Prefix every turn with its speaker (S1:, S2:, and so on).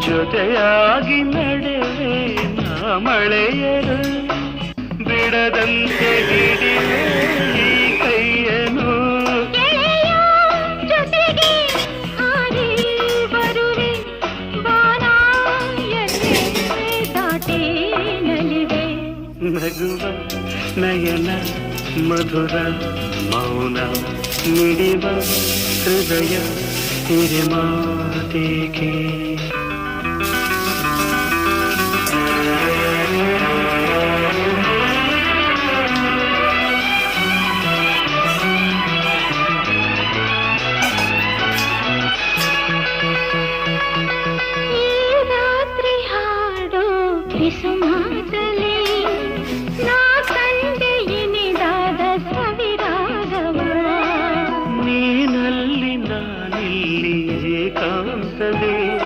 S1: ಜೊತೆಯಾಗಿ ನಡೆವೆ ನಾ ಮಳೆಯರು ಬಿಡದಂತೆ ಹಿಡಿವೆ ಈ ಕೈಯನು
S2: ಜೊತೆಗೆ ಹಾರಿ ಬರುವೆ ಬಾನಾಯನೆ ದಾಟಿ ನಲಿವೆ
S1: ನಗುವ ನಯನ ಮಧುರ ಮೌನ ಮಿಡಿವ ಹೃದಯ ಹಿರಿಮಾತೇಕೆ